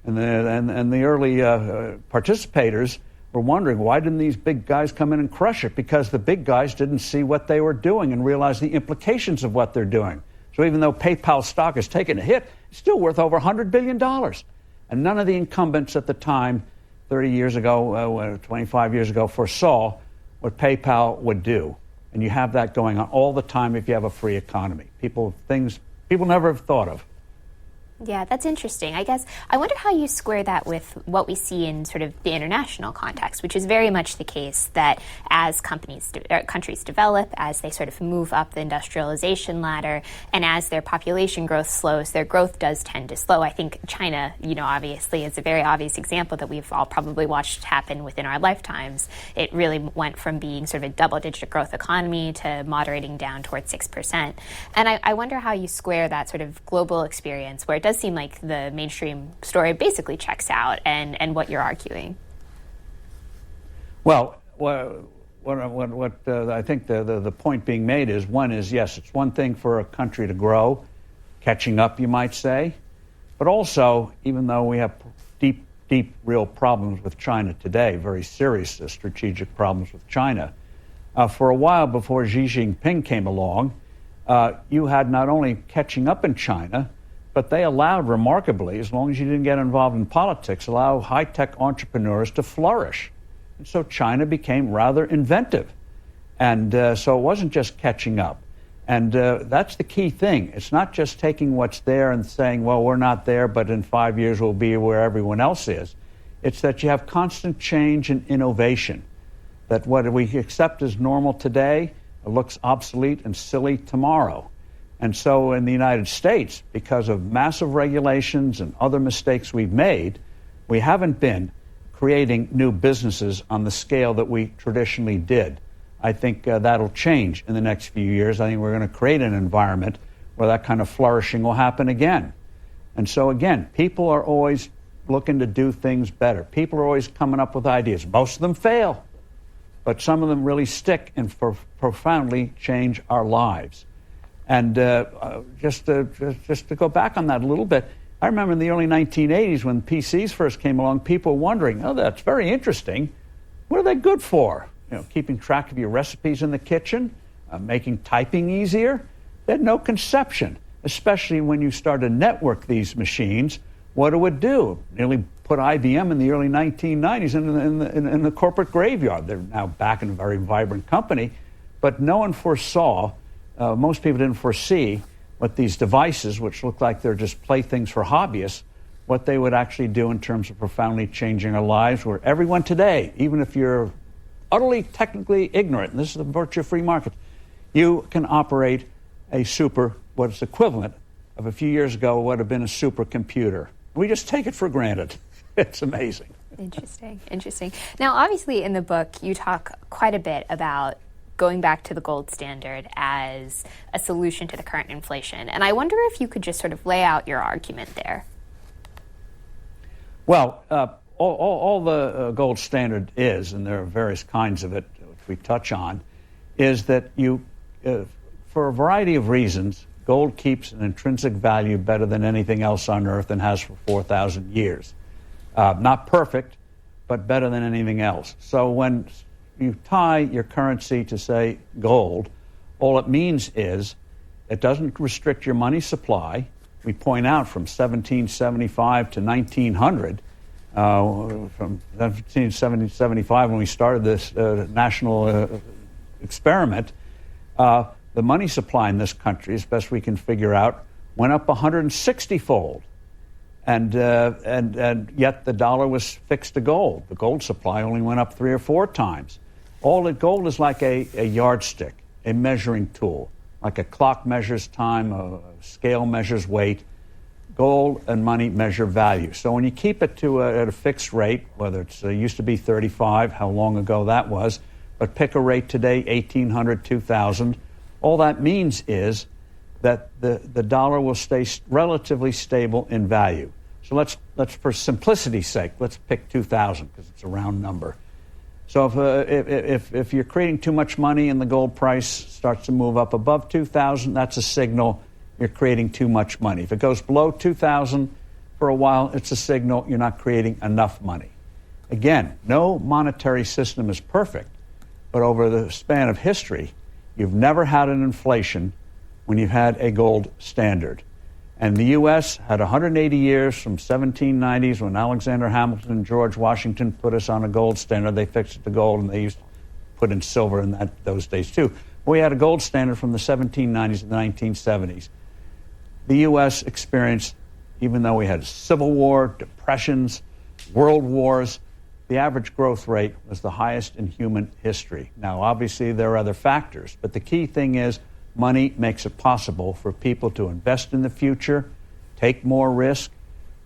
And the early participators were wondering, why didn't these big guys come in and crush it? Because the big guys didn't see what they were doing and realize the implications of what they're doing. So even though PayPal stock has taken a hit, it's still worth over $100 billion. And none of the incumbents at the time, 30 years ago, 25 years ago, foresaw what PayPal would do. And you have that going on all the time if you have a free economy. Things people never have thought of. Yeah, that's interesting. I guess I wonder how you square that with what we see in sort of the international context, which is very much the case that as countries develop, as they sort of move up the industrialization ladder, and as their population growth slows, their growth does tend to slow. I think China, obviously is a very obvious example that we've all probably watched happen within our lifetimes. It really went from being sort of a double-digit growth economy to moderating down towards 6%. And I wonder how you square that sort of global experience where it does seem like the mainstream story basically checks out and what you're arguing. Well, what I think the point being made is, yes, it's one thing for a country to grow, catching up, you might say, but also, even though we have deep, real problems with China today, very serious strategic problems with China, for a while before Xi Jinping came along, you had not only catching up in China, but they allowed, remarkably, as long as you didn't get involved in politics, allow high-tech entrepreneurs to flourish. And so China became rather inventive. And so it wasn't just catching up. And that's the key thing. It's not just taking what's there and saying, well, we're not there, but in 5 years we'll be where everyone else is. It's that you have constant change and innovation, that what we accept as normal today looks obsolete and silly tomorrow. And so in the United States, because of massive regulations and other mistakes we've made, we haven't been creating new businesses on the scale that we traditionally did. I think that'll change in the next few years. I think we're going to create an environment where that kind of flourishing will happen again. And so again, people are always looking to do things better. People are always coming up with ideas. Most of them fail, but some of them really stick and profoundly change our lives. And just to go back on that a little bit, I remember in the early 1980s when PCs first came along, people were wondering, oh, that's very interesting. What are they good for? Keeping track of your recipes in the kitchen, making typing easier? They had no conception, especially when you start to network these machines, what it would do. Nearly put IBM in the early 1990s in the corporate graveyard. They're now back in a very vibrant company, but no one foresaw. Most people didn't foresee what these devices, which look like they're just playthings for hobbyists, what they would actually do in terms of profoundly changing our lives, where everyone today, even if you're utterly technically ignorant, and this is the virtue of free market, you can operate what's equivalent of a few years ago would have been a supercomputer. We just take it for granted. It's amazing. Interesting. Now, obviously, in the book, you talk quite a bit about going back to the gold standard as a solution to the current inflation. And I wonder if you could just sort of lay out your argument there. Well, all the gold standard is, and there are various kinds of it, which we touch on, is that you, for a variety of reasons, Gold keeps an intrinsic value better than anything else on Earth and has for 4,000 years. Not perfect, but better than anything else. So when you tie your currency to, say, gold, all it means is it doesn't restrict your money supply. We point out from 1775 to 1900, from 1775 when we started this national experiment, the money supply in this country, as best we can figure out, went up 160-fold. And yet the dollar was fixed to gold. The gold supply only went up 3 or 4 times. Gold is like a yardstick, a measuring tool. Like a clock measures time, a scale measures weight. Gold and money measure value. So when you keep it at a fixed rate, whether it used to be 35, how long ago that was, but pick a rate today, 1,800, 2,000, all that means is that the dollar will stay relatively stable in value. So let's for simplicity's sake, let's pick 2,000 because it's a round number. So if you're creating too much money and the gold price starts to move up above 2,000, that's a signal you're creating too much money. If it goes below 2,000 for a while, it's a signal you're not creating enough money. Again, no monetary system is perfect, but over the span of history, you've never had an inflation when you've had a gold standard. And the U.S. had 180 years from 1790s when Alexander Hamilton and George Washington put us on a gold standard. They fixed it to gold, and they used to put in silver in those days too. We had a gold standard from the 1790s to the 1970s. The U.S. experienced, even though we had civil war, depressions, world wars, the average growth rate was the highest in human history. Now, obviously, there are other factors, but the key thing is money makes it possible for people to invest in the future, take more risk,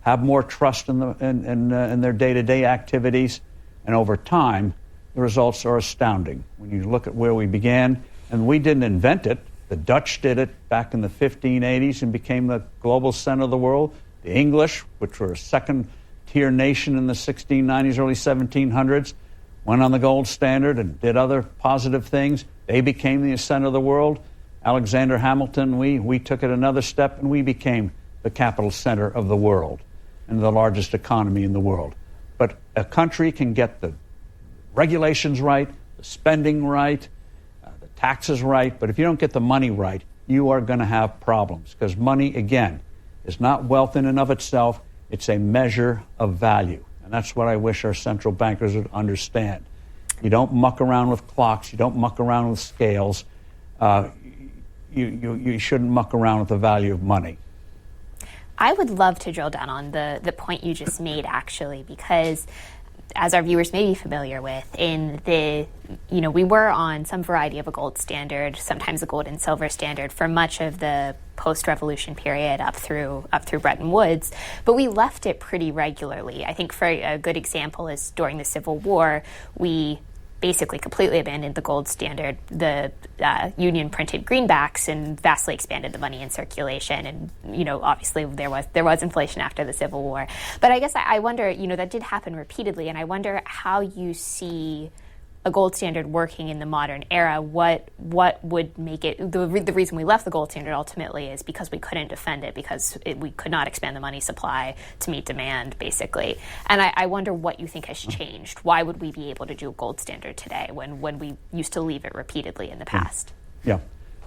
have more trust in their day-to-day activities, and over time, the results are astounding. When you look at where we began, and we didn't invent it, the Dutch did it back in the 1580s and became the global center of the world. The English, which were a second-tier nation in the 1690s, early 1700s, went on the gold standard and did other positive things. They became the center of the world. Alexander Hamilton, we took it another step, and we became the capital center of the world and the largest economy in the world. But a country can get the regulations right, the spending right, the taxes right, but if you don't get the money right, you are going to have problems, because money, again, is not wealth in and of itself. It's a measure of value, and that's what I wish our central bankers would understand. You don't muck around with clocks. You don't muck around with scales. You shouldn't muck around with the value of money. I would love to drill down on the point you just made, actually, because as our viewers may be familiar with, we were on some variety of a gold standard, sometimes a gold and silver standard, for much of the post-revolution period up through Bretton Woods, but we left it pretty regularly. I think for a good example is during the Civil War, we basically completely abandoned the gold standard, the Union printed greenbacks, and vastly expanded the money in circulation. And, obviously there was inflation after the Civil War. But I guess I wonder, that did happen repeatedly, and I wonder how you see a gold standard working in the modern era. What would make it, the reason we left the gold standard ultimately is because we couldn't defend it, because we could not expand the money supply to meet demand, basically. And I wonder what you think has changed. Why would we be able to do a gold standard today when we used to leave it repeatedly in the past? Yeah.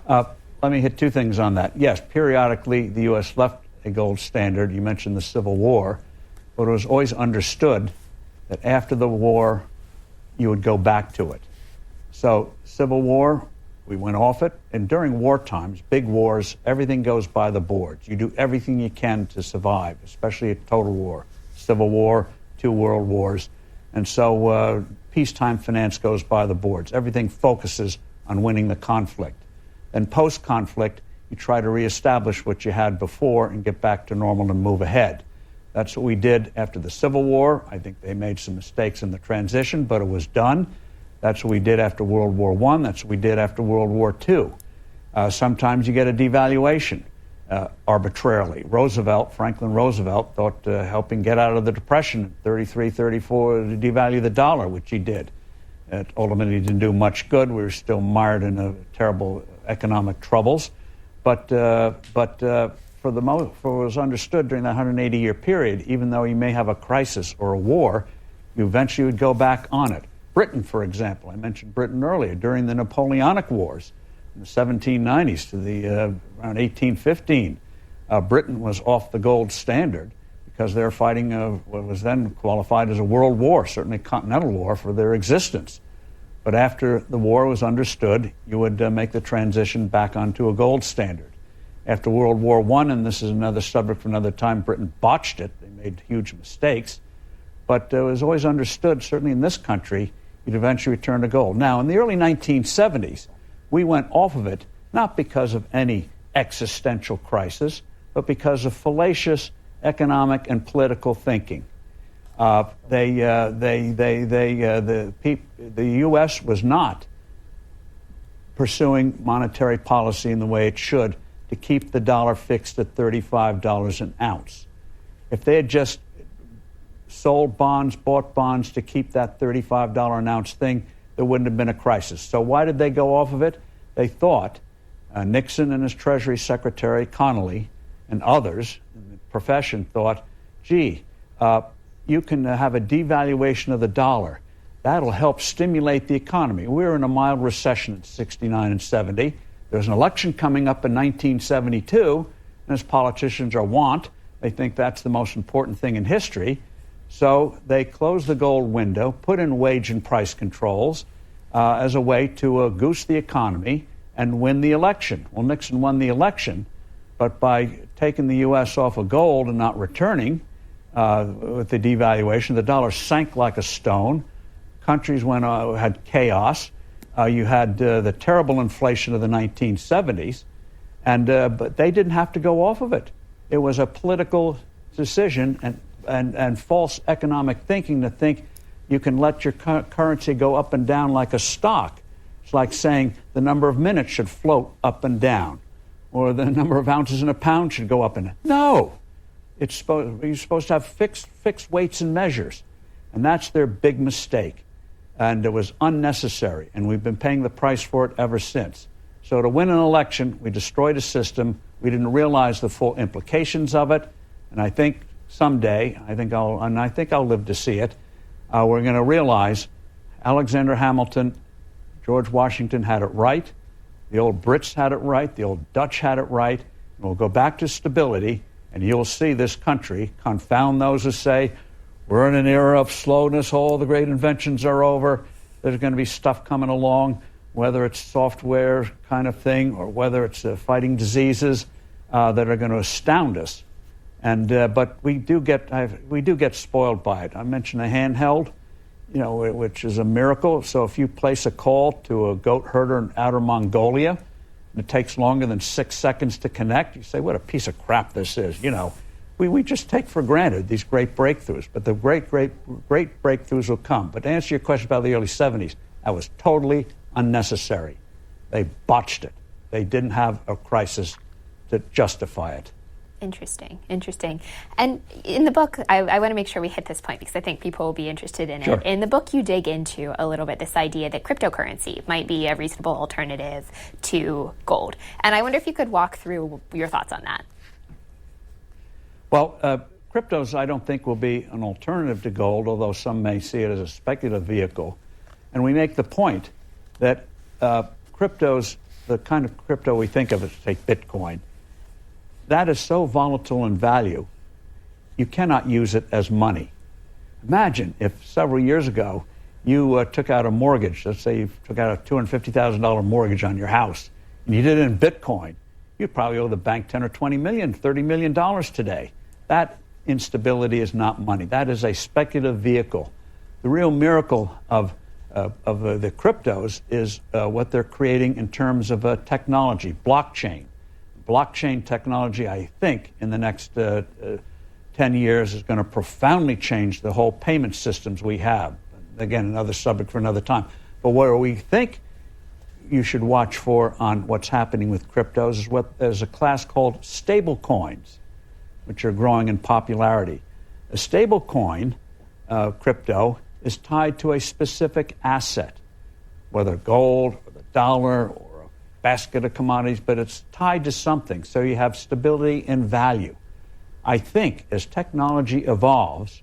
Let me hit 2 things on that. Yes, periodically the U.S. left a gold standard. You mentioned the Civil War, but it was always understood that after the war, you would go back to it. So Civil War, we went off it. And during war times, big wars, everything goes by the boards. You do everything you can to survive, especially a total war. Civil War, 2 world wars. And so peacetime finance goes by the boards. Everything focuses on winning the conflict. Then post-conflict, you try to reestablish what you had before and get back to normal and move ahead. That's what we did after the Civil War. I think they made some mistakes in the transition, but it was done. That's what we did after World War I. That's what we did after World War II. Sometimes you get a devaluation arbitrarily. Franklin Roosevelt, thought helping get out of the Depression in 33, 34 to devalue the dollar, which he did. It ultimately didn't do much good. We were still mired in terrible economic troubles. But for what was understood during that 180-year period, even though you may have a crisis or a war, you eventually would go back on it. Britain, for example, I mentioned Britain earlier, during the Napoleonic Wars in the 1790s to around 1815, Britain was off the gold standard because they were fighting what was then qualified as a world war, certainly a continental war, for their existence. But after the war was understood, you would make the transition back onto a gold standard. After World War I, and this is another subject for another time, Britain botched it. They made huge mistakes. But it was always understood, certainly in this country, you'd eventually return to gold. Now, in the early 1970s, we went off of it, not because of any existential crisis, but because of fallacious economic and political thinking. The U.S. was not pursuing monetary policy in the way it should to keep the dollar fixed at $35 an ounce. If they had just sold bonds, bought bonds to keep that $35 an ounce thing, there wouldn't have been a crisis. So why did they go off of it? They thought, Nixon and his Treasury Secretary Connolly and others in the profession thought, gee, you can have a devaluation of the dollar. That'll help stimulate the economy. We were in a mild recession in 69 and 70. There was an election coming up in 1972, and as politicians are wont, they think that's the most important thing in history. So they closed the gold window, put in wage and price controls as a way to goose the economy and win the election. Well, Nixon won the election, but by taking the U.S. off of gold and not returning with the devaluation, the dollar sank like a stone. Countries had chaos. You had the terrible inflation of the 1970s, but they didn't have to go off of it. It was a political decision and false economic thinking to think you can let your currency go up and down like a stock. It's like saying the number of minutes should float up and down, or the number of ounces in a pound should go up and down. No, you're supposed to have fixed weights and measures, and that's their big mistake. And it was unnecessary, and we've been paying the price for it ever since. So to win an election, we destroyed a system. We didn't realize the full implications of it, and I think someday, I think I'll live to see it, we're going to realize Alexander Hamilton, George Washington had it right, the old Brits had it right, the old Dutch had it right, and we'll go back to stability, and you'll see this country confound those who say, we're in an era of slowness, all the great inventions are over, there's going to be stuff coming along, whether it's software kind of thing or whether it's fighting diseases that are going to astound us. But we do get spoiled by it. I mentioned a handheld, which is a miracle. So if you place a call to a goat herder in outer Mongolia, and it takes longer than 6 seconds to connect, you say, what a piece of crap this is. We just take for granted these great breakthroughs, but the great breakthroughs will come. But to answer your question about the early 70s, that was totally unnecessary. They botched it. They didn't have a crisis to justify it. Interesting. And in the book, I want to make sure we hit this point because I think people will be interested in Sure. it. In the book, you dig into a little bit this idea that cryptocurrency might be a reasonable alternative to gold. And I wonder if you could walk through your thoughts on that. Well, cryptos, I don't think, will be an alternative to gold, although some may see it as a speculative vehicle. And we make the point that cryptos, the kind of crypto we think of as, say, Bitcoin, that is so volatile in value, you cannot use it as money. Imagine if several years ago you took out a mortgage, let's say you took out a $250,000 mortgage on your house, and you did it in Bitcoin, you'd probably owe the bank $10 or $20 million, $30 million today. That instability is not money. That is a speculative vehicle. The real miracle of the cryptos is what they're creating in terms of technology, blockchain. Blockchain technology, I think, in the next 10 years is going to profoundly change the whole payment systems we have. Again, another subject for another time. But where we think you should watch for on what's happening with cryptos is there's a class called stable coins, which are growing in popularity. A stable coin, crypto, is tied to a specific asset, whether gold or the dollar or basket of commodities, but it's tied to something. So you have stability in value. I think as technology evolves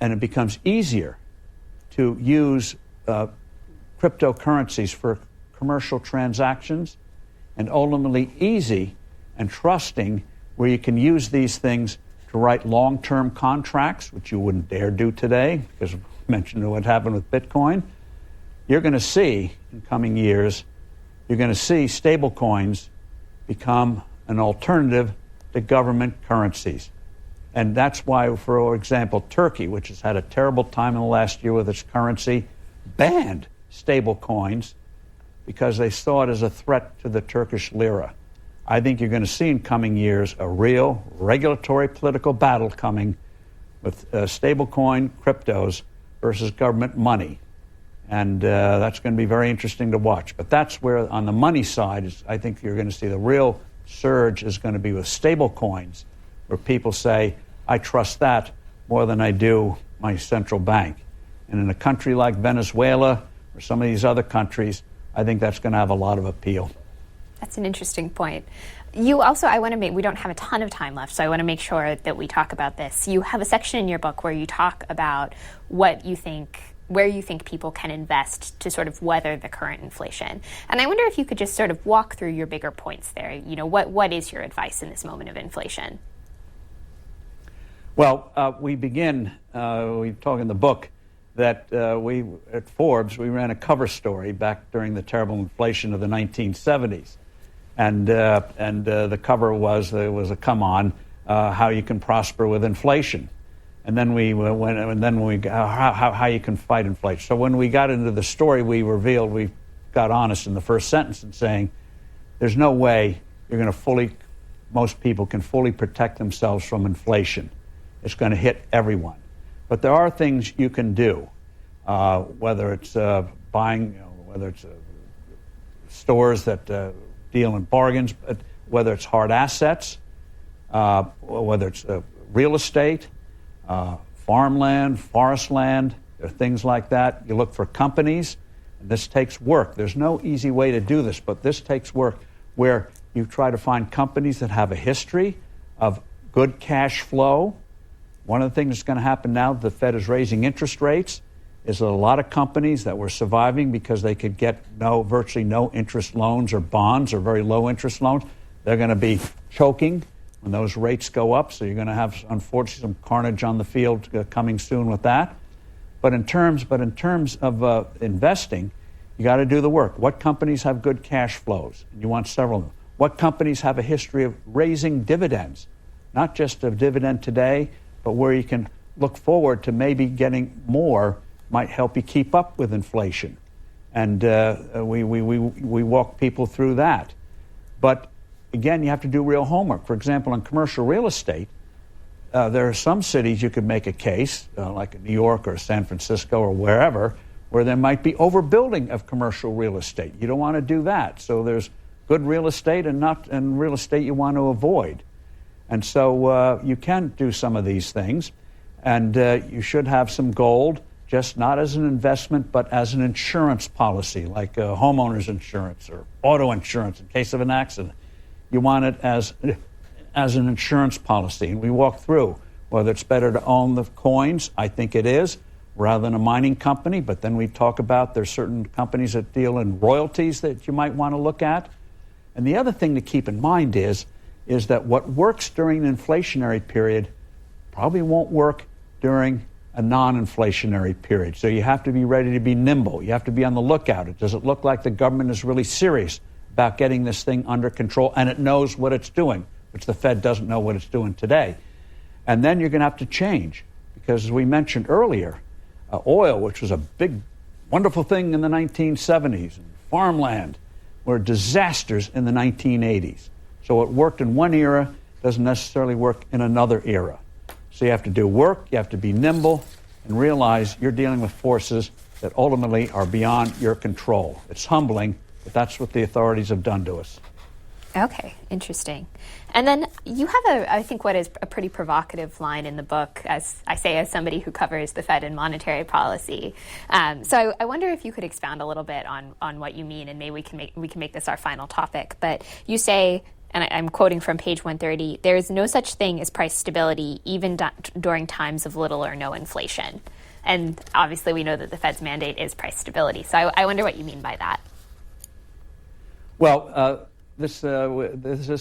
and it becomes easier to use cryptocurrencies for commercial transactions, and ultimately easy and trusting where you can use these things to write long-term contracts, which you wouldn't dare do today because I mentioned what happened with Bitcoin. You're going to see in coming years, you're going to see stable coins become an alternative to government currencies. And that's why, for example, Turkey, which has had a terrible time in the last year with its currency, banned stable coins because they saw it as a threat to the Turkish lira. I think you're going to see in coming years a real regulatory political battle coming with stablecoin cryptos versus government money. And that's going to be very interesting to watch. But that's where, on the money side, I think you're going to see the real surge is going to be with stable coins, where people say, I trust that more than I do my central bank. And in a country like Venezuela or some of these other countries, I think that's going to have a lot of appeal. That's an interesting point. You also, we don't have a ton of time left, so I want to make sure that we talk about this. You have a section in your book where you talk about where you think people can invest to sort of weather the current inflation. And I wonder if you could just sort of walk through your bigger points there. You know, what is your advice in this moment of inflation? Well, we talk in the book that we at Forbes, we ran a cover story back during the terrible inflation of the 1970s. And the cover was a come on, how you can prosper with inflation. And then how you can fight inflation. So when we got into the story, we got honest in the first sentence in saying, there's no way most people can fully protect themselves from inflation. It's going to hit everyone. But there are things you can do, whether it's buying, whether it's stores that deal in bargains, whether it's hard assets, whether it's real estate, farmland, forest land, or things like that. You look for companies, and this takes work. There's no easy way to do this, but this takes work where you try to find companies that have a history of good cash flow. One of the things that's going to happen now that the Fed is raising interest rates is that a lot of companies that were surviving because they could get virtually no interest loans or bonds or very low interest loans, they're going to be choking when those rates go up. So you're going to have, unfortunately, some carnage on the field coming soon with that. But in terms of investing, you got to do the work. What companies have good cash flows? And you want several of them. What companies have a history of raising dividends? Not just a dividend today, but where you can look forward to maybe getting more might help you keep up with inflation. And we walk people through that. But again, you have to do real homework. For example, in commercial real estate, there are some cities you could make a case, like New York or San Francisco or wherever, where there might be overbuilding of commercial real estate. You don't want to do that. So there's good real estate and real estate you want to avoid. And so you can do some of these things, and you should have some gold, just not as an investment, but as an insurance policy, like homeowners insurance or auto insurance in case of an accident. You want it as an insurance policy. And we walk through whether it's better to own the coins. I think it is, rather than a mining company. But then we talk about there's certain companies that deal in royalties that you might want to look at. And the other thing to keep in mind is that what works during an inflationary period probably won't work during a non-inflationary period. So you have to be ready to be nimble. You have to be on the lookout. Does it look like the government is really serious about getting this thing under control and it knows what it's doing, which the Fed doesn't know what it's doing today? And then you're going to have to change because, as we mentioned earlier, oil, which was a big, wonderful thing in the 1970s, and farmland were disasters in the 1980s. So what worked in one era doesn't necessarily work in another era. So you have to do work, you have to be nimble, and realize you're dealing with forces that ultimately are beyond your control. It's humbling, but that's what the authorities have done to us. Okay, interesting. And then you have I think what is a pretty provocative line in the book, as I say, as somebody who covers the Fed and monetary policy. So I wonder if you could expound a little bit on what you mean, and maybe we can make this our final topic. But you say, and I'm quoting from page 130, there is no such thing as price stability, even during times of little or no inflation. And obviously we know that the Fed's mandate is price stability. So I wonder what you mean by that. Well, this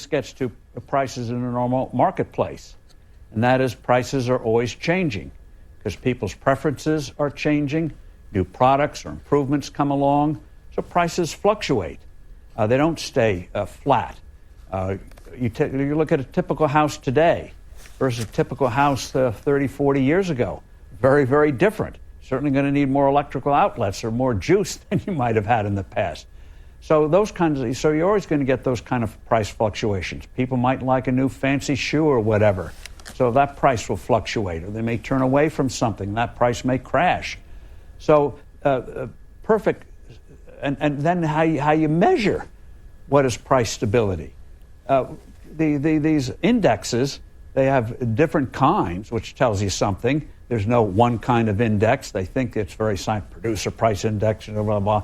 gets to prices in a normal marketplace. And that is, prices are always changing because people's preferences are changing. New products or improvements come along. So prices fluctuate. They don't stay flat. You look at a typical house today versus a typical house 30, 40 years ago. Very, very different. Certainly going to need more electrical outlets or more juice than you might have had in the past. So so you're always going to get those kind of price fluctuations. People might like a new fancy shoe or whatever. So that price will fluctuate, or they may turn away from something. That price may crash. So perfect. And then how you measure what is price stability. These indexes, they have different kinds, which tells you something. There's no one kind of index. They think it's very producer price index, blah, blah, blah.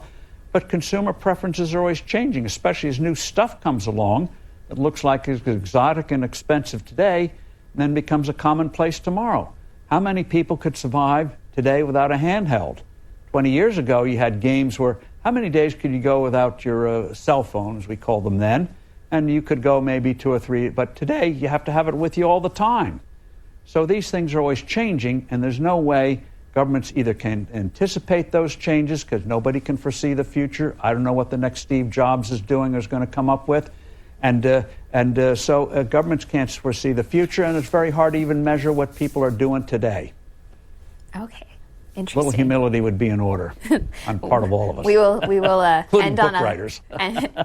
But consumer preferences are always changing, especially as new stuff comes along that looks like it's exotic and expensive today and then becomes a commonplace tomorrow. How many people could survive today without a handheld? 20 years ago, you had games where how many days could you go without your cell phone, as we called them then? And you could go maybe 2 or 3, but today you have to have it with you all the time. So these things are always changing, and there's no way governments either can anticipate those changes because nobody can foresee the future. I don't know what the next Steve Jobs is doing or is going to come up with. So governments can't foresee the future, and it's very hard to even measure what people are doing today. Okay. A little humility would be in order on part of all of us. We will end on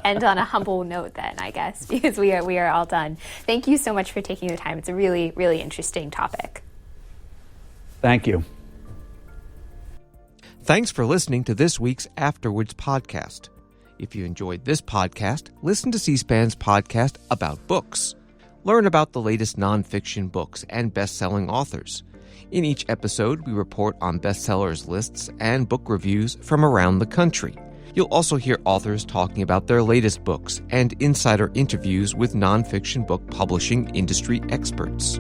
end on a humble note then, I guess, because we are all done. Thank you so much for taking the time. It's a really, really interesting topic. Thank you. Thanks for listening to this week's Afterwards podcast. If you enjoyed this podcast, listen to C-SPAN's podcast about books. Learn about the latest nonfiction books and best-selling authors. In each episode, we report on bestsellers lists and book reviews from around the country. You'll also hear authors talking about their latest books and insider interviews with nonfiction book publishing industry experts.